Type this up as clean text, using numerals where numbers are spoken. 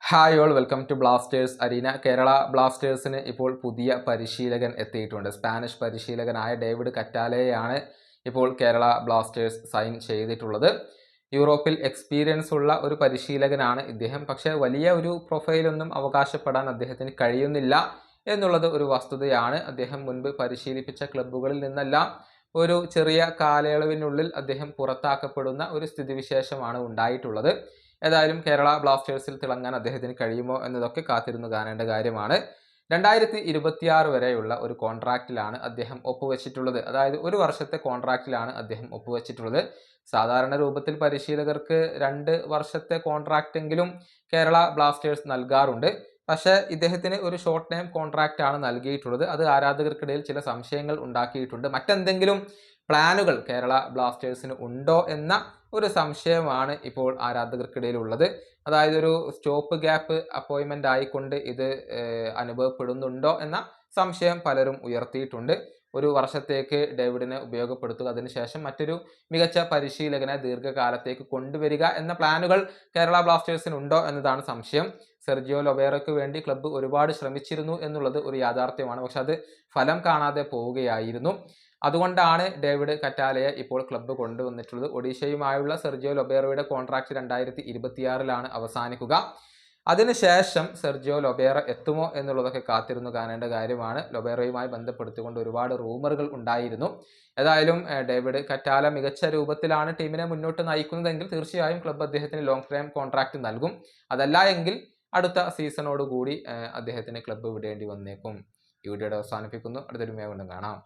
Hi all welcome to Blasters arena. Kerala ബ്ലാസ്റ്റേഴ്സിന് ഇപ്പോൾ പുതിയ പരിശീലകൻ എത്തിയിട്ടുണ്ട്. സ്പാനിഷ് പരിശീലകനായ ഡേവിഡ് കറ്റാലയെയാണ് ഇപ്പോൾ കേരള ബ്ലാസ്റ്റേഴ്സ് സൈൻ ചെയ്തിട്ടുള്ളത്. യൂറോപ്പിൽ എക്സ്പീരിയൻസ് ഉള്ള ഒരു പരിശീലകനാണ് ഇദ്ദേഹം. പക്ഷേ വലിയ ഒരു പ്രൊഫൈലൊന്നും അവകാശപ്പെടാൻ അദ്ദേഹത്തിന് കഴിയുന്നില്ല എന്നുള്ളത് ഒരു വസ്തുതയാണ്. അദ്ദേഹം മുൻപ് പരിശീലിപ്പിച്ച ക്ലബ്ബുകളിൽ നിന്നെല്ലാം ഒരു ചെറിയ കാലയളവിനുള്ളിൽ അദ്ദേഹം പുറത്താക്കപ്പെടുന്ന ഒരു സ്ഥിതിവിശേഷമാണ് ഉണ്ടായിട്ടുള്ളത്. ഏതായാലും കേരള ബ്ലാസ്റ്റേഴ്സിൽ തിളങ്ങാൻ അദ്ദേഹത്തിന് കഴിയുമോ എന്നതൊക്കെ കാത്തിരുന്ന് കാണേണ്ട കാര്യമാണ്. 2026 വരെയുള്ള ഒരു കോൺട്രാക്റ്റിലാണ് അദ്ദേഹം ഒപ്പുവെച്ചിട്ടുള്ളത്. അതായത് ഒരു വർഷത്തെ കോൺട്രാക്റ്റിലാണ് അദ്ദേഹം ഒപ്പുവെച്ചിട്ടുള്ളത്. സാധാരണ രൂപത്തിൽ പരിശീലകർക്ക് 2 വർഷത്തെ കോൺട്രാക്റ്റെങ്കിലും കേരള ബ്ലാസ്റ്റേഴ്സ് നൽകാറുണ്ട്. പക്ഷേ ഇദ്ദേഹത്തിന് ഒരു ഷോർട്ട് ടൈം കോൺട്രാക്റ്റ് ആണ് നൽകിയിട്ടുള്ളത്. അത് ആരാധകർക്കിടയിൽ ചില സംശയങ്ങൾ ഉണ്ടാക്കിയിട്ടുണ്ട്. മറ്റെന്തെങ്കിലും പ്ലാനുകൾ കേരള ബ്ലാസ്റ്റേഴ്സിന് ഉണ്ടോ എന്ന ഒരു സംശയമാണ് ഇപ്പോൾ ആരാധകർക്കിടയിൽ ഉള്ളത്. അതായത് ഒരു സ്റ്റോപ്പ് ഗ്യാപ്പ് അപ്പോയിൻമെന്റ് ആയിക്കൊണ്ട് ഇത് അനുഭവപ്പെടുന്നുണ്ടോ എന്ന സംശയം പലരും ഉയർത്തിയിട്ടുണ്ട്. ഒരു വർഷത്തേക്ക് ഡേവിഡിനെ ഉപയോഗപ്പെടുത്തുക, അതിനുശേഷം മറ്റൊരു മികച്ച പരിശീലകനെ ദീർഘകാലത്തേക്ക് കൊണ്ടുവരിക എന്ന പ്ലാനുകൾ കേരള ബ്ലാസ്റ്റേഴ്സിന് ഉണ്ടോ എന്നതാണ് സംശയം. സെർജിയോ ലൊബേറയ്ക്ക് വേണ്ടി ക്ലബ്ബ് ഒരുപാട് ശ്രമിച്ചിരുന്നു എന്നുള്ളത് ഒരു യാഥാർത്ഥ്യമാണ്. പക്ഷെ അത് ഫലം കാണാതെ പോവുകയായിരുന്നു. അതുകൊണ്ടാണ് ഡേവിഡ് കറ്റാലയെ ഇപ്പോൾ ക്ലബ്ബ് കൊണ്ടുവന്നിട്ടുള്ളത്. ഒഡീഷയുമായുള്ള സെർജിയോ ലൊബേറയുടെ കോൺട്രാക്ട് 2026 അവസാനിക്കുക. അതിനുശേഷം സെർജിയോ ലൊബേറ എത്തുമോ എന്നുള്ളതൊക്കെ കാത്തിരുന്നു കാണേണ്ട കാര്യമാണ്. ലൊബേറയുമായി ബന്ധപ്പെടുത്തിക്കൊണ്ട് ഒരുപാട് റൂമറുകൾ ഉണ്ടായിരുന്നു. ഏതായാലും ഡേവിഡ് കറ്റാല മികച്ച രൂപത്തിലാണ് ടീമിനെ മുന്നോട്ട് നയിക്കുന്നതെങ്കിൽ തീർച്ചയായും ക്ലബ്ബ് അദ്ദേഹത്തിന് ലോങ് ടൈം കോൺട്രാക്ട് നൽകും. അതല്ല എങ്കിൽ അടുത്ത സീസണോടുകൂടി അദ്ദേഹത്തിന് ക്ലബ്ബ് വിടേണ്ടി വന്നേക്കും. ഈ വീഡിയോയുടെ അവസാനിപ്പിക്കുന്നു. അടുത്തൊരു വീണ്ടും കാണാം.